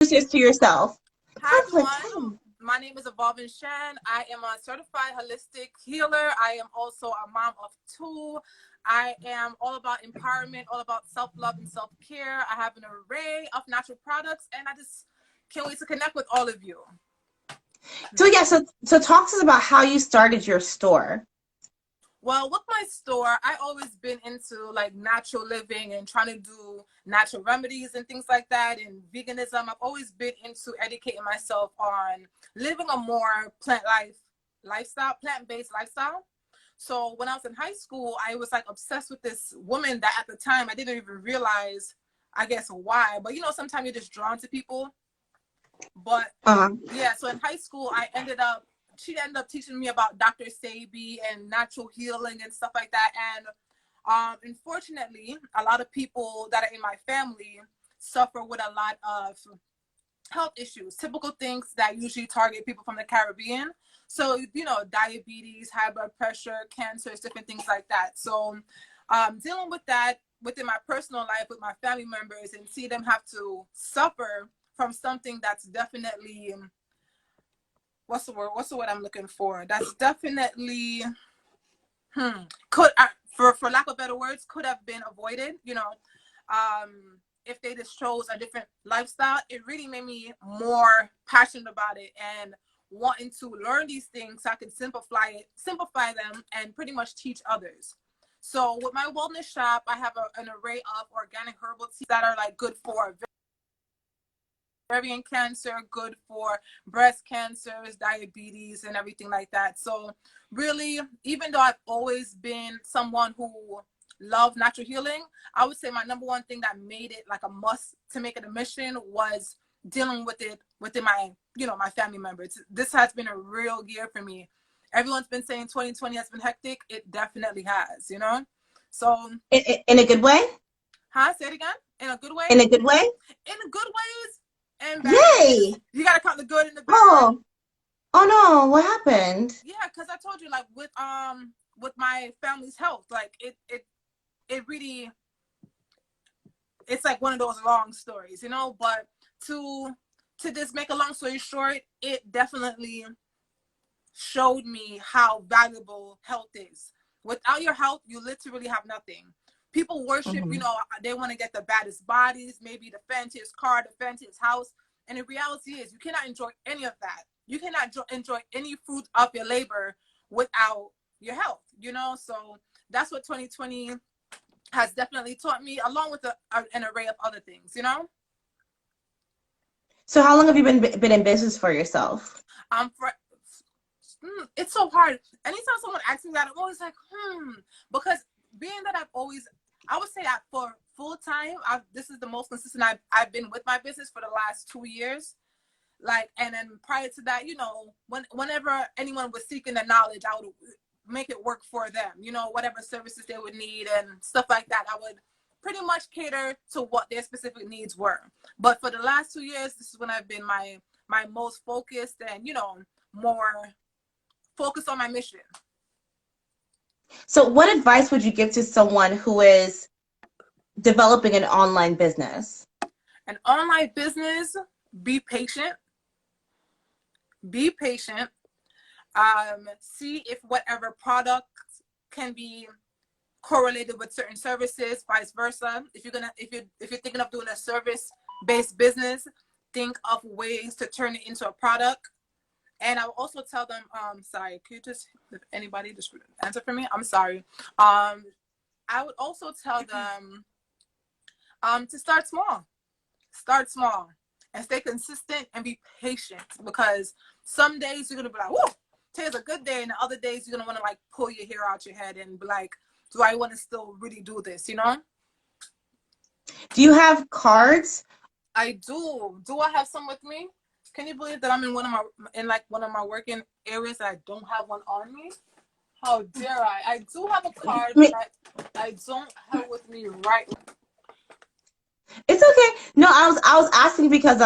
this to yourself. Hi, Perfect. everyone. My name is Shan. I am a certified holistic healer. I am also a mom of two. I am all about empowerment, all about self-love and self-care. I have an array of natural products, and I just can't wait to connect with all of you. So yeah, so talk to us about how you started your store. Well, with my store, I always been into like natural living and trying to do natural remedies and things like that, and veganism. I've always been into educating myself on living a more plant-based lifestyle. So when I was in high school, I was like obsessed with this woman that at the time I didn't even realize, I guess, why. But sometimes you're just drawn to people. But yeah, so in high school, she ended up teaching me about Dr. Sebi and natural healing and stuff like that. And unfortunately, a lot of people that are in my family suffer with a lot of health issues, typical things that usually target people from the Caribbean. So, diabetes, high blood pressure, cancers, different things like that. So dealing with that within my personal life with my family members and see them have to suffer from something that's definitely, what's the word I'm looking for? That's definitely, for lack of better words, could have been avoided, if they just chose a different lifestyle. It really made me more passionate about it and wanting to learn these things so I can simplify them and pretty much teach others. So with my wellness shop, I have an array of organic herbal teas that are like good for ovarian cancer, good for breast cancers, diabetes, and everything like that. So really, even though I've always been someone who loved natural healing, I would say my number one thing that made it like a must to make it a mission was dealing with it within my, my family members. This has been a real year for me. Everyone's been saying 2020 has been hectic. It definitely has, So In a good way? Say it again. In a good way? In a good way? In a good ways and bad Yay! ways. You gotta count the good and the bad. Oh no, what happened? Yeah, because I told you, like, with my family's health, like it really, it's like one of those long stories, but to just make a long story short, it definitely showed me how valuable health is. Without your health, you literally have nothing. People worship, they want to get the baddest bodies, maybe the fanciest car, the fanciest house. And the reality is you cannot enjoy any of that. You cannot enjoy any fruit of your labor without your health, So that's what 2020 has definitely taught me, along with an array of other things, So how long have you been in business for yourself? It's so hard. Anytime someone asks me that, I'm always like, because being that I would say that for full time, this is the most consistent I've been with my business for the last 2 years. Like, and then prior to that, whenever anyone was seeking the knowledge, I would make it work for them, whatever services they would need and stuff like that. I would pretty much cater to what their specific needs were. But for the last 2 years, this is when I've been my most focused and, more focused on my mission. So what advice would you give to someone who is developing an online business? An online business, be patient. Be patient. See if whatever product can be correlated with certain services, vice versa. If you're thinking of doing a service-based business, think of ways to turn it into a product. And I will also tell them, sorry, could you just, if anybody just answer for me? I'm sorry. I would also tell them to start small. Start small and stay consistent and be patient, because some days you're going to be like, whoa, today's a good day. And the other days you're going to want to like pull your hair out your head and be like, do I want to still really do this, Do you have cards? I do. Do I have some with me? Can you believe that I'm in one of my working areas that I don't have one on me? How dare I? I do have a card, but I don't have it with me right now. It's okay. No, I was asking because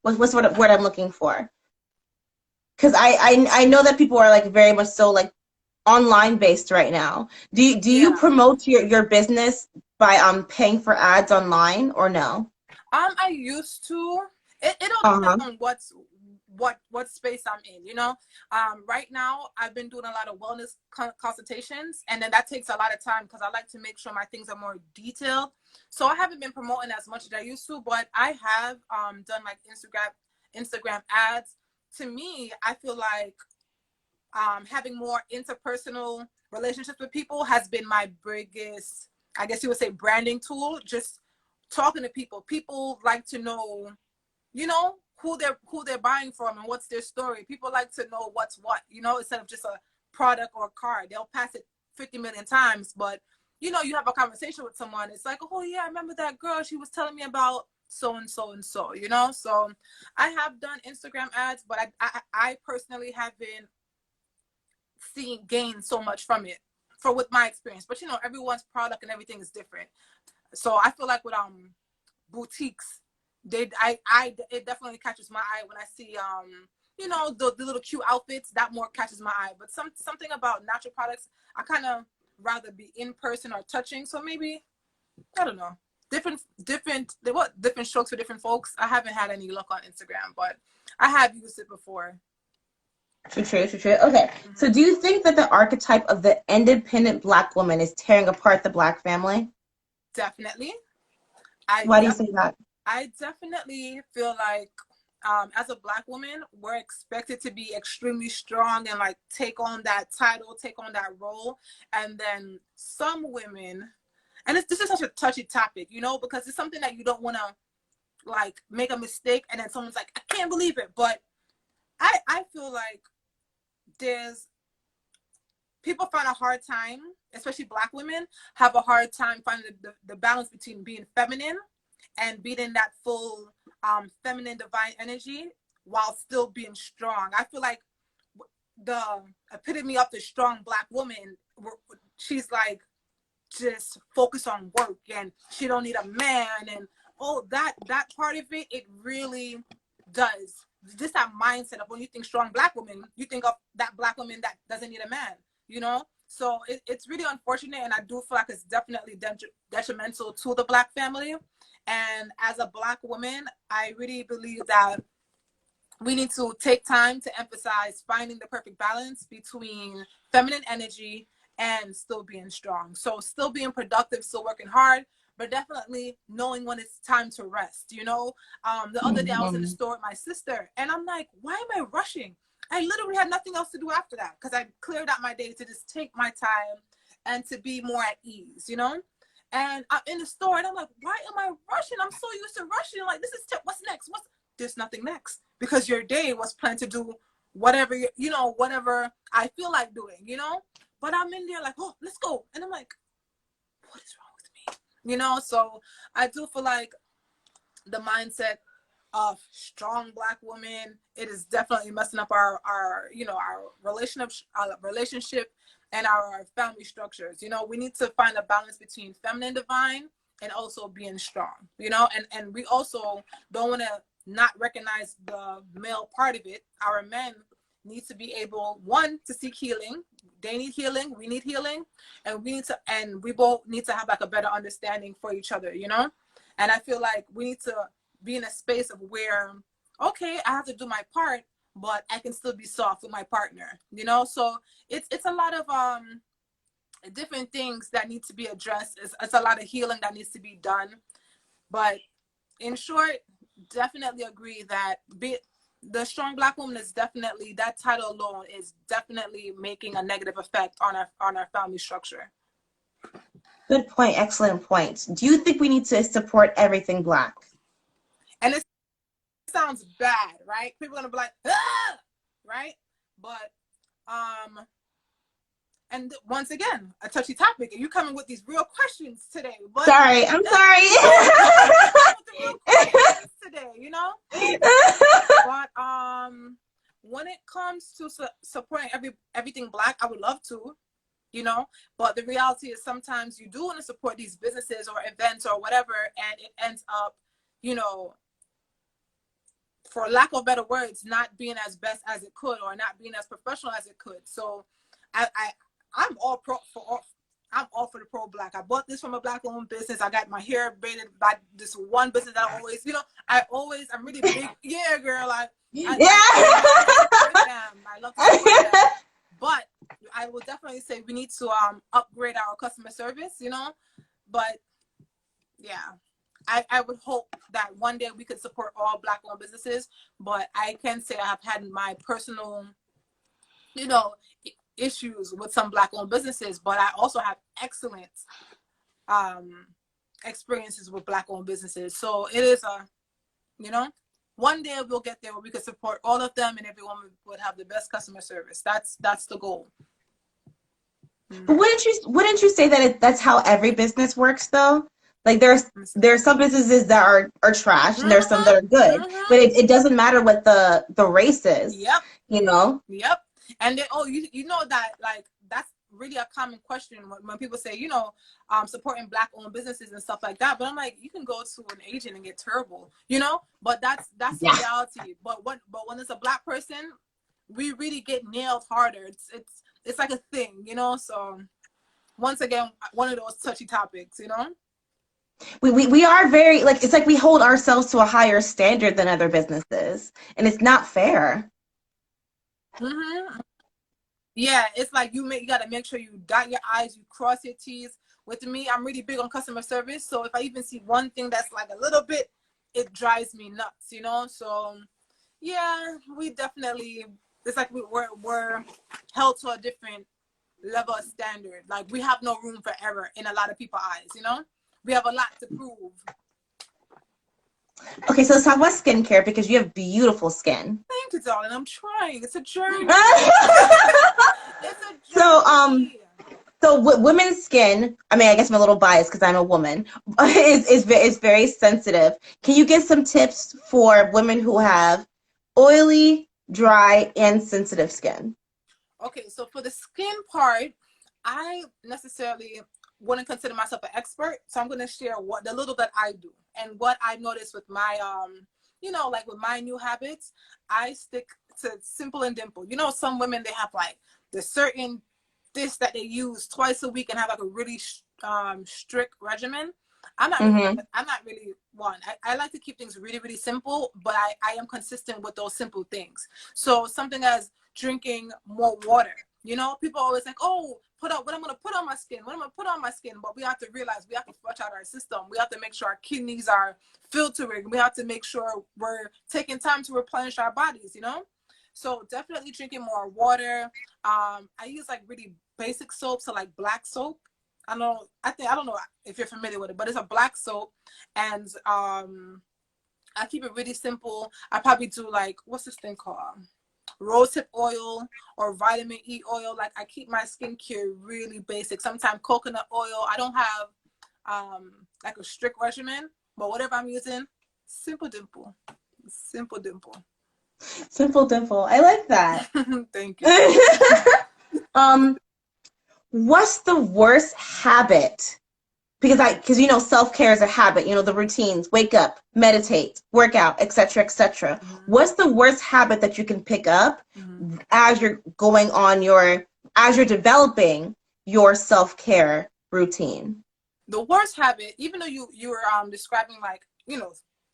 what's the word I'm looking for? Because I know that people are like very much so like online based right now. Do you promote your business by paying for ads online or no? I used to. It all Uh-huh. depends on what space I'm in, you know. Right now I've been doing a lot of wellness consultations, and then that takes a lot of time because I like to make sure my things are more detailed. So I haven't been promoting as much as I used to, but I have done like Instagram ads. To me, I feel like having more interpersonal relationships with people has been my biggest, I guess you would say, branding tool. Just talking to people. People like to know, you know, who they're buying from and what's their story. People like to know what's what, you know, instead of just a product or a card. They'll pass it 50 million times, but you know, you have a conversation with someone. It's like, oh yeah, I remember that girl. She was telling me about so and so and so, you know. So I have done Instagram ads, but I personally have been seeing gain so much from it for with my experience. But you know, everyone's product and everything is different. So I feel like with boutiques, it definitely catches my eye when I see you know, the little cute outfits. That more catches my eye. But something about natural products, I kind of rather be in person or touching. So maybe, I don't know, different strokes for different folks. I haven't had any luck on Instagram, but I have used it before. True, true, true, true. Okay. So do you think that the archetype of the independent Black woman is tearing apart the Black family? Definitely. I Why do you def- say that? I definitely feel like as a Black woman, we're expected to be extremely strong and like take on that title, take on that role. And then some women, and this is such a touchy topic, you know, because it's something that you don't want to like make a mistake and then someone's like, I can't believe it. But I feel like there's people find a hard time, especially Black women, have a hard time finding the balance between being feminine and being in that full feminine divine energy while still being strong. I feel like the epitome of the strong Black woman, she's like just focused on work and she don't need a man and that part of it, it really does. Just that mindset of when you think strong Black woman, you think of that Black woman that doesn't need a man, you know. So it's really unfortunate, and I do feel like it's definitely detrimental to the Black family. And as a Black woman, I really believe that we need to take time to emphasize finding the perfect balance between feminine energy and still being strong. So still being productive, still working hard, but definitely knowing when it's time to rest. You know, the other day I was in the Mhm. store with my sister and I'm like, why am I rushing? I literally had nothing else to do after that because I cleared out my day to just take my time and to be more at ease, you know? And I'm in the store and I'm like, why am I rushing? I'm so used to rushing. Like, this is what's next? There's nothing next because your day was planned to do whatever, you know, whatever I feel like doing, you know? But I'm in there like, oh, let's go. And I'm like, what is wrong with me? You know, so I do feel like the mindset of strong Black women, it is definitely messing up our you know, our relationship and our family structures. You know, we need to find a balance between feminine divine and also being strong, you know, and we also don't want to not recognize the male part of it. Our men need to be able, one, to seek healing. They need healing, we need healing, and we both need to have like a better understanding for each other, you know. And I feel like we need to be in a space of where, okay, I have to do my part, but I can still be soft with my partner, you know. So it's a lot of different things that need to be addressed. It's a lot of healing that needs to be done. But in short, definitely agree that the strong Black woman is definitely, that title alone is definitely making a negative effect on our family structure. Good point. Excellent point. Do you think we need to support everything Black? And it sounds bad, right? People are gonna be like, ah! Right? But and once again, a touchy topic. And you coming with these real questions today, but Sorry, I'm sorry. you coming with the real questions today, you know. But when it comes to supporting everything Black, I would love to, you know. But the reality is sometimes you do want to support these businesses or events or whatever, and it ends up, you know, for lack of better words, not being as best as it could or not being as professional as it could. So I'm all I'm all for the pro black. I bought this from a black owned business. I got my hair braided by this one business that I always, I'm really big. Yeah, girl. Yeah. I love to support them. I love to support them. But I will definitely say we need to upgrade our customer service, But yeah, I would hope that one day we could support all black owned businesses. But I can say I have had my personal, you know, issues with some black owned businesses, but I also have excellent experiences with black owned businesses. So it is one day we'll get there where we could support all of them and everyone would have the best customer service. That's the goal. But wouldn't you say that that's how every business works though? Like there's some businesses that are trash and there's some that are good, but it doesn't matter what the race is. Yep. Yep. And then you know that that's really a common question when people say supporting black owned businesses and stuff like that. But I'm like, you can go to an agent and get terrible, But that's the reality. But when it's a black person, we really get nailed harder. It's like a thing, So once again, one of those touchy topics, We are very it's like we hold ourselves to a higher standard than other businesses, and it's not fair. Yeah, it's like you got to make sure you dot your I's, you cross your T's. With me, I'm really big on customer service, so if I even see one thing that's like a little bit, it drives me nuts, So yeah, we definitely, it's like we're held to a different level of standard. Like we have no room for error in a lot of people's eyes, We have a lot to prove. Okay, so let's talk about skincare because you have beautiful skin. Thank you, darling. I'm trying. It's a journey. It's a journey. So women's skin, I mean, I guess I'm a little biased because I'm a woman, is very sensitive. Can you give some tips for women who have oily, dry, and sensitive skin? Okay, so for the skin part, I necessarily wouldn't consider myself an expert, so I'm going to share the little that I do and what I noticed with my with my new habits. I stick to simple and dimple. Some women, they have like the certain this that they use twice a week and have like a really strict regimen. I'm not really one. I like to keep things really, really simple, but I am consistent with those simple things. So something as drinking more water. People always like, oh, what I'm going to put on my skin, but we have to realize we have to flush out our system. We have to make sure our kidneys are filtering. We have to make sure we're taking time to replenish our bodies, So definitely drinking more water. I use like really basic soaps, so like black soap. I don't know if you're familiar with it, but it's a black soap, and I keep it really simple. I probably do like, what's this thing called? Rosehip oil or vitamin E oil. Like I keep my skincare really basic. Sometimes coconut oil. I don't have like a strict regimen, but whatever I'm using, simple dimple. Simple dimple. Simple dimple. I like that. Thank you. What's the worst habit? Because self-care is a habit, the routines, wake up, meditate, workout, etc., etc. What's the worst habit that you can pick up as you're as you're developing your self-care routine? The worst habit, even though you were describing like,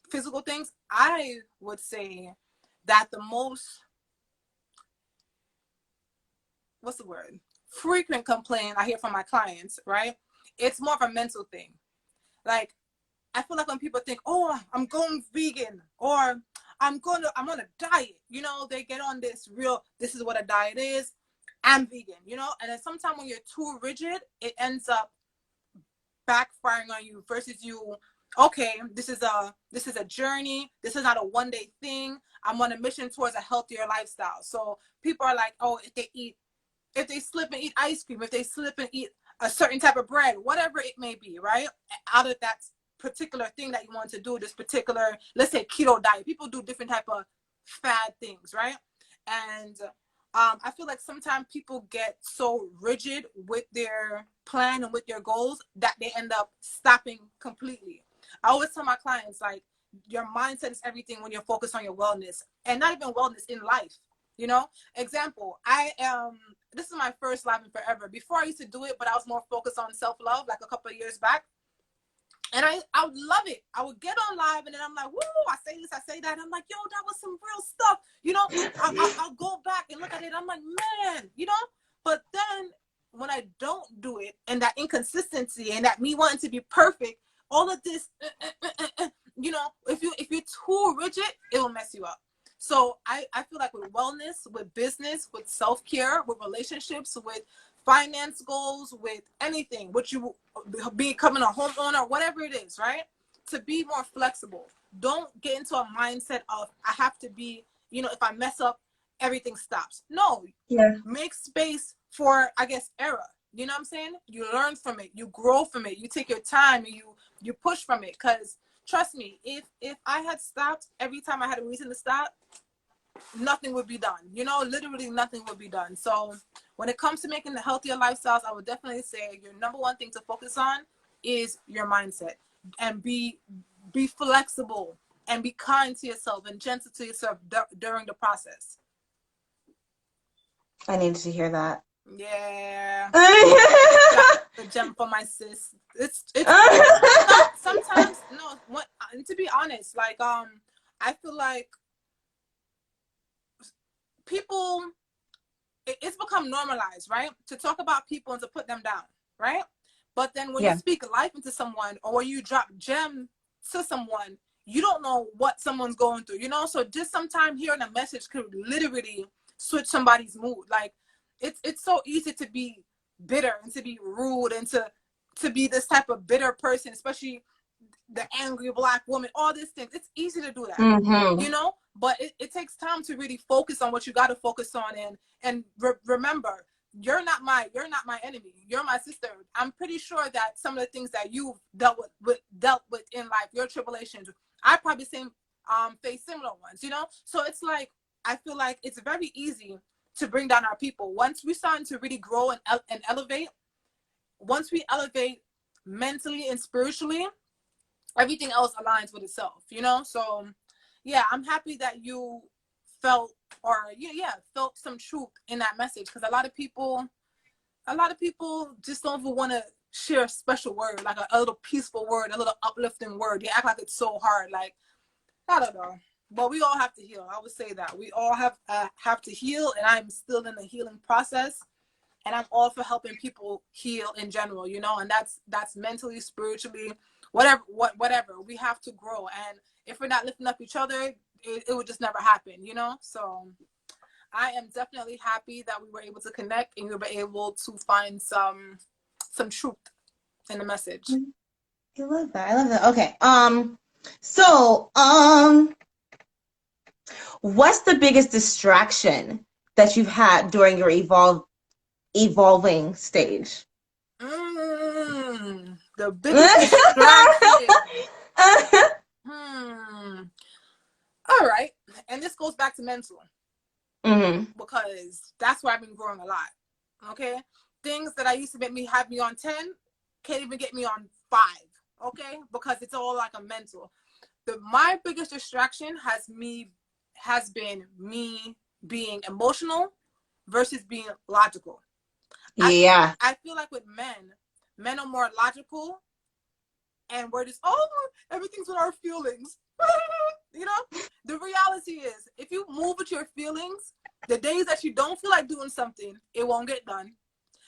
physical things, I would say that the most, what's the word? Frequent complaint I hear from my clients, right? It's more of a mental thing. Like, I feel like when people think, oh, I'm going vegan, or I'm on a diet, they get on this is what a diet is. I'm vegan, and then sometimes when you're too rigid, it ends up backfiring on you versus you, okay, this is a journey. This is not a one-day thing. I'm on a mission towards a healthier lifestyle. So people are like, oh, if they slip and eat ice cream, if they slip and eat a certain type of bread, whatever it may be, right? Out of that particular thing that you want to do, this particular, let's say keto diet, people do different type of fad things, right? And I feel like sometimes people get so rigid with their plan and with their goals that they end up stopping completely. I always tell my clients, like, your mindset is everything when you're focused on your wellness, and not even wellness in life. You know, example, this is my first live in forever. Before I used to do it, but I was more focused on self-love like a couple of years back. And I would love it. I would get on live and then I'm like, woo, I say this, I say that. I'm like, yo, that was some real stuff. You know, I'll go back and look at it. I'm like, man, you know, but then when I don't do it and that inconsistency and that me wanting to be perfect, all of this, you know, if you're too rigid, it will mess you up. So I feel like with wellness, with business, with self-care, with relationships, with finance goals, with anything, what you becoming a homeowner, whatever it is, right? To be more flexible. Don't get into a mindset of I have to be, you know, if I mess up, everything stops. No, Yeah. make space for, I guess, error. You know what I'm saying? You learn from it, you grow from it, you take your time, and you push from it. Because trust me, if I had stopped every time I had a reason to stop, nothing would be done. You know, literally nothing would be done. So when it comes to making the healthier lifestyles, I would definitely say your number one thing to focus on is your mindset, and be flexible and be kind to yourself and gentle to yourself during the process. I needed to hear that. Yeah. The gem for my sis. It's sometimes no. What, to be honest, like I feel like people, it's become normalized, right? To talk about people and to put them down, right? But then when you speak life into someone or you drop gem to someone, you don't know what someone's going through, you know? So just sometime hearing a message could literally switch somebody's mood. Like it's so easy to be bitter and to be rude and to be this type of bitter person, especially the angry Black woman, all these things. It's easy to do that, you know, but it takes time to really focus on what you got to focus on. And remember, you're not my enemy. You're my sister. I'm pretty sure that some of the things that you've dealt with in life, your tribulations, I probably face similar ones, you know. So it's like, I feel like it's very easy to bring down our people. Once we start to really grow and elevate, once we elevate mentally and spiritually, everything else aligns with itself, you know? So yeah, I'm happy that you felt, or felt some truth in that message, because a lot of people just don't even want to share a special word, like a little peaceful word, a little uplifting word. They act like it's so hard. Like, I don't know, but we all have to heal. I would say that we all have to heal, and I'm still in the healing process, and I'm all for helping people heal in general, you know, and that's mentally, spiritually, whatever. We have to grow, and if we're not lifting up each other, it would just never happen, you know. So I am definitely happy that we were able to connect and we were able to find some truth in the message. I love that. Okay. So, what's the biggest distraction that you've had during your evolving stage? The biggest distraction. All right. And this goes back to mental. Because that's where I've been growing a lot. Okay. Things that I used to have me on 10 can't even get me on 5. Okay. Because it's all like a mental. My biggest distraction has been me being emotional versus being logical. Yeah. I feel like with men are more logical, and we're just, everything's with our feelings. You know, the reality is, if you move with your feelings, the days that you don't feel like doing something, it won't get done.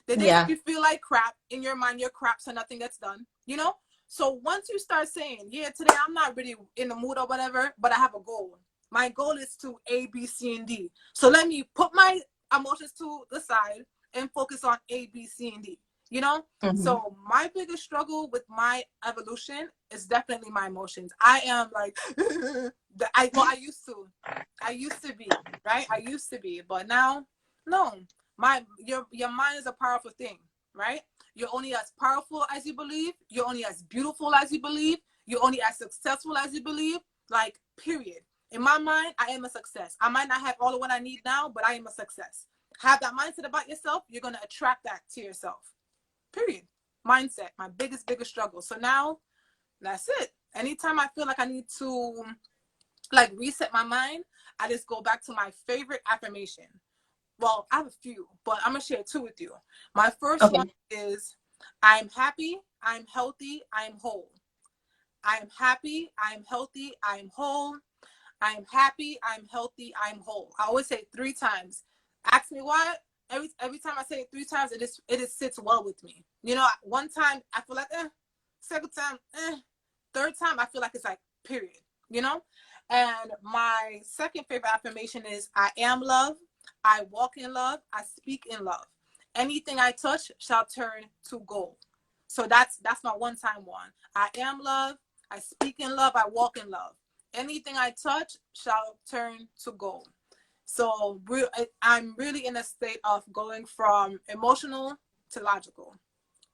The days that you feel like crap, in your mind, you're crap, so nothing gets done, you know? So once you start saying, yeah, today I'm not really in the mood or whatever, but I have a goal. My goal is to A, B, C, and D. So let me put my emotions to the side and focus on A, B, C, and D. You know? So my biggest struggle with my evolution is definitely my emotions. I am like, I used to be, right? I used to be, but now, no. Your mind is a powerful thing, right? You're only as powerful as you believe. You're only as beautiful as you believe. You're only as successful as you believe. Like, period. In my mind, I am a success. I might not have all of what I need now, but I am a success. Have that mindset about yourself. You're going to attract that to yourself. Period. Mindset, my biggest struggle. So now, that's it. Anytime I feel like I need to like reset my mind, I just go back to my favorite affirmation. Well, I have a few, but I'm gonna share two with you. My first Okay. one is, I'm happy, I'm healthy, I'm whole. I am happy, I am healthy, I am whole. I am happy, I'm healthy, I'm whole. I always say it 3 times. Ask me why. Every time I say it 3 times, it just sits well with me. You know, one time I feel like second time, third time I feel like it's like period. You know? And my second favorite affirmation is, I am love, I walk in love, I speak in love. Anything I touch shall turn to gold. So that's my one time one. I am love, I speak in love, I walk in love. Anything I touch shall turn to gold. So I'm really in a state of going from emotional to logical.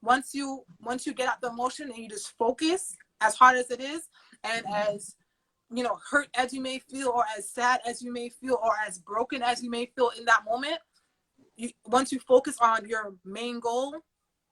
Once you get out the emotion and you just focus, as hard as it is, and as hurt as you may feel, or as sad as you may feel, or as broken as you may feel in that moment, once you focus on your main goal,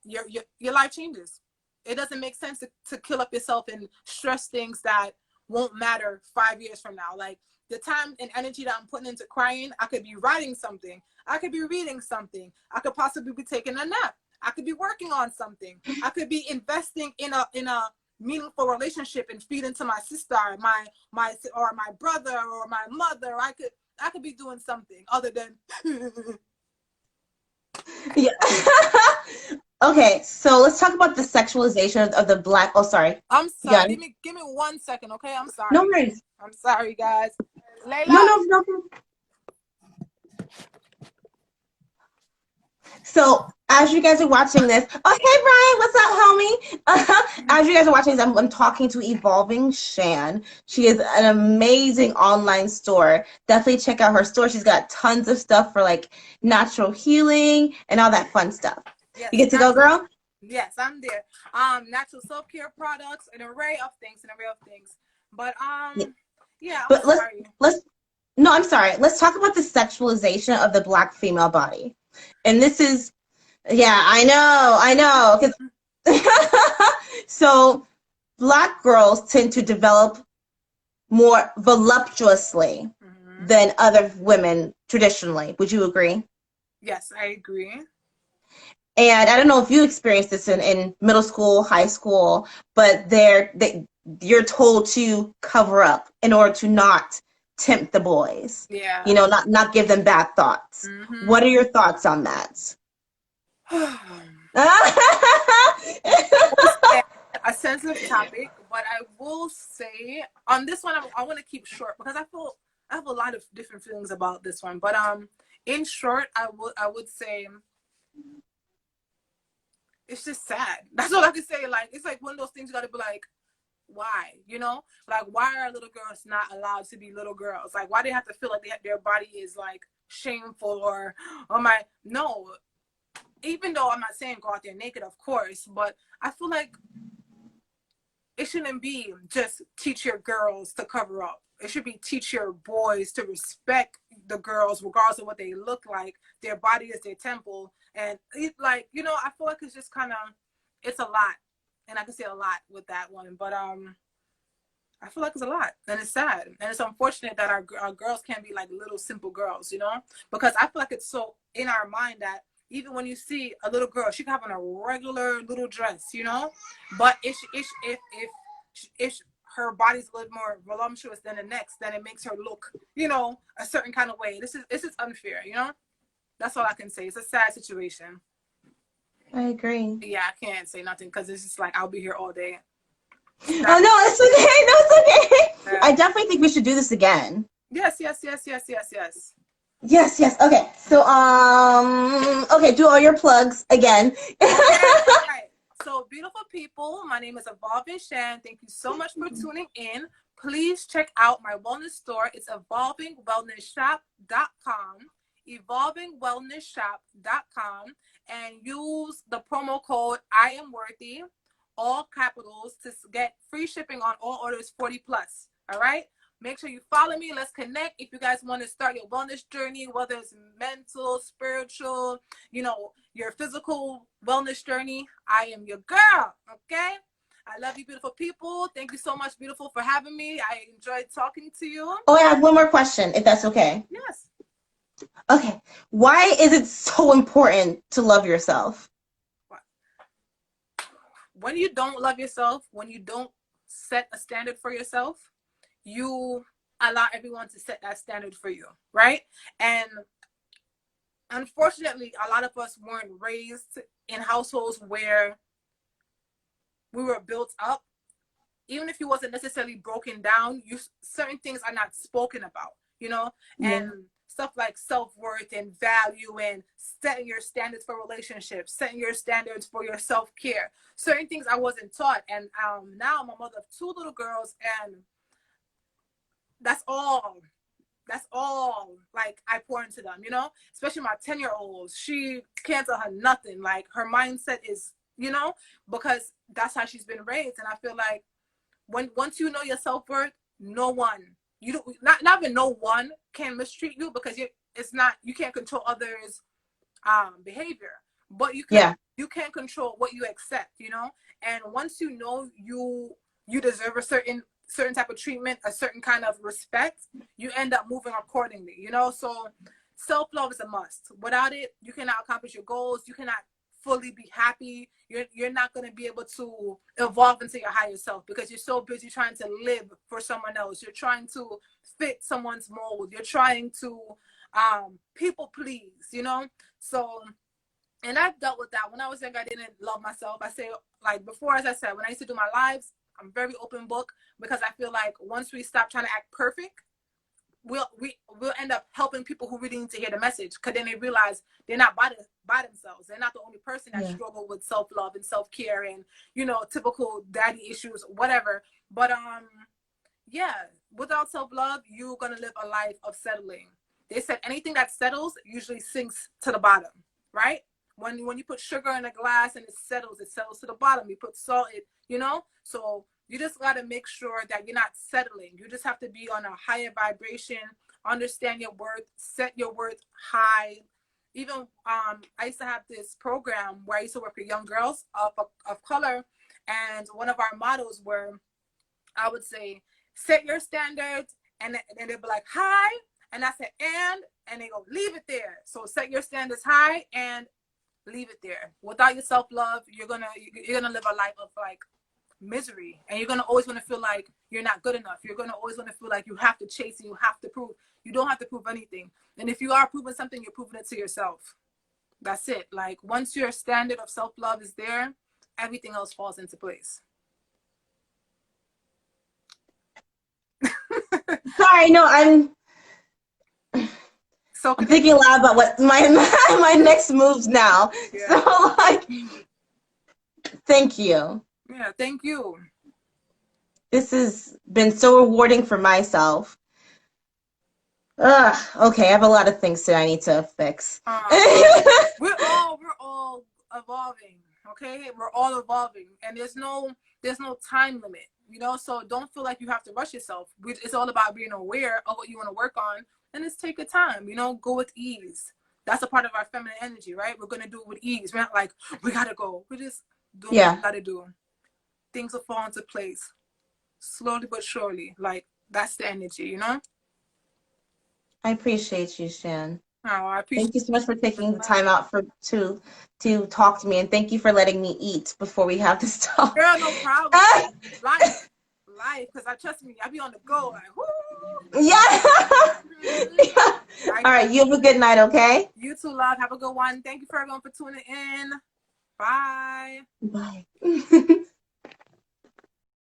your life changes. It doesn't make sense to kill up yourself and stress things that won't matter 5 years from now. Like the time and energy that I'm putting into crying, I could be writing something, I could be reading something, I could possibly be taking a nap, I could be working on something, I could be investing in a meaningful relationship and feed into my sister, my or my brother or my mother. I could be doing something other than Yeah. Okay, so let's talk about the sexualization of the black. Oh, sorry. I'm Yeah. sorry. Give me 1 second, okay? I'm No sorry. worries. I'm sorry, guys. No, Layla. no, no. So as you guys are watching this, oh hey Brian, what's up, homie? As you guys are watching this, I'm talking to Evolving Shan. She is an amazing online store. Definitely check out her store. She's got tons of stuff for like natural healing and all that fun stuff. You Yes, get to go, natural. girl? Yes, I'm there. Natural self-care products, an array of things, an array of things. But Yeah. yeah, I'm But sorry. let's no, I'm sorry. Let's talk about the sexualization of the black female body. And this is, yeah, I know. 'Cause black girls tend to develop more voluptuously Mm-hmm. than other women traditionally. Would you agree? Yes, I agree. And I don't know if you experienced this in middle school, high school, but you're told to cover up in order to not tempt the boys. You Yeah. know, not give them bad thoughts. Mm-hmm. What are your thoughts on that? I will say a sensitive topic, but I will say on this one, I want to keep short because I have a lot of different feelings about this one. But in short, I would say it's just sad. That's all I can say. Like it's like one of those things you got to be like, why? Like why are little girls not allowed to be little girls? Like why do they have to feel like their body is like shameful or my no. Even though I'm not saying go out there naked, of course, but I feel like it shouldn't be just teach your girls to cover up. It should be teach your boys to respect the girls regardless of what they look like. Their body is their temple. And I feel like it's just kind of, it's a lot. And I can say a lot with that one. But I feel like it's a lot. And it's sad. And it's unfortunate that our girls can't be like little simple girls, Because I feel like it's so in our mind that even when you see a little girl, she can have on a regular little dress, But if her body's a little more voluptuous than the next, then it makes her look, a certain kind of way. This is unfair, That's all I can say. It's a sad situation. I agree. Yeah, I can't say nothing because it's just like I'll be here all day. Oh no, it's okay. No, it's okay. Yeah. I definitely think we should do this again. Yes, yes, yes, yes, yes, yes. Yes, yes. Okay. So, okay, do all your plugs again. Okay, all right. So, beautiful people, my name is Evolving Shan. Thank you so much for tuning in. Please check out my wellness store. It's evolvingwellnessshop.com, evolvingwellnessshop.com, and use the promo code I am worthy, all capitals, to get free shipping on all orders 40 plus. All right. Make sure you follow me. Let's connect. If you guys want to start your wellness journey, whether it's mental, spiritual, your physical wellness journey, I am your girl. Okay. I love you, beautiful people. Thank you so much, beautiful, for having me. I enjoyed talking to you. Oh, I have one more question, if that's okay. Yes. Okay. Why is it so important to love yourself? When you don't love yourself, when you don't set a standard for yourself, you allow everyone to set that standard for you, right? And unfortunately, a lot of us weren't raised in households where we were built up. Even if you wasn't necessarily broken down, certain things are not spoken about, Yeah. and stuff like self-worth and value and setting your standards for relationships, setting your standards for your self-care. Certain things I wasn't taught, and now I'm a mother of 2 little girls, and that's all like I pour into them, especially my 10-year-olds. She can't tell her nothing. Like, her mindset is, because that's how she's been raised. And I feel like once you know your self-worth, no one, not even no one can mistreat you, because you can't control others behavior, but you can control what you accept, and once you know you deserve a certain type of treatment, a certain kind of respect, you end up moving accordingly, so self-love is a must. Without it, you cannot accomplish your goals, you cannot fully be happy, you're not going to be able to evolve into your higher self, because you're so busy trying to live for someone else, you're trying to fit someone's mold, you're trying to people please, so, and I've dealt with that. When I was young, I didn't love myself. I say, like before, as I said, when I used to do my lives, I'm very open book, because I feel like once we stop trying to act perfect, we'll end up helping people who really need to hear the message, because then they realize they're not by themselves. They're not the only person that struggle with self-love and self-care and, typical daddy issues, whatever. But without self-love, you're going to live a life of settling. They said anything that settles usually sinks to the bottom, right? When you put sugar in a glass and it settles to the bottom. You put salt, so you just got to make sure that you're not settling. You just have to be on a higher vibration, understand your worth, set your worth high. Even I used to have this program where I used to work with young girls of color, and one of our mottos were, I would say, set your standards, and they'd be like, high, and I said, and they go, leave it there. So set your standards high and leave it there. Without your self-love, you're gonna live a life of like misery, and you're gonna always want to feel like you're not good enough. You're gonna always want to feel like you have to chase and you have to prove. You don't have to prove anything, and if you are proving something, you're proving it to yourself. That's it. Like, once your standard of self-love is there, everything else falls into place. Sorry, no, I'm thinking a lot about what my next moves now. Yeah. So, like, thank you. Yeah, thank you. This has been so rewarding for myself. Okay, I have a lot of things that I need to fix. We're all evolving, okay? We're all evolving, and there's no time limit, so don't feel like you have to rush yourself. It's all about being aware of what you want to work on, and just take your time, go with ease. That's a part of our feminine energy, right? We're going to do it with ease. We're not like, we got to go. We just do what we got to do. Things will fall into place slowly but surely. Like, that's the energy, I appreciate you, Shan. Oh, I appreciate Thank you so much for taking the time out to talk to me, and thank you for letting me eat before we have this talk. Girl, no problem. Life, because trust me, I be on the go. Like, whoo. Yeah. Yeah. All right, you have a good night, okay? You too, love. Have a good one. Thank you for everyone for tuning in. Bye. Bye.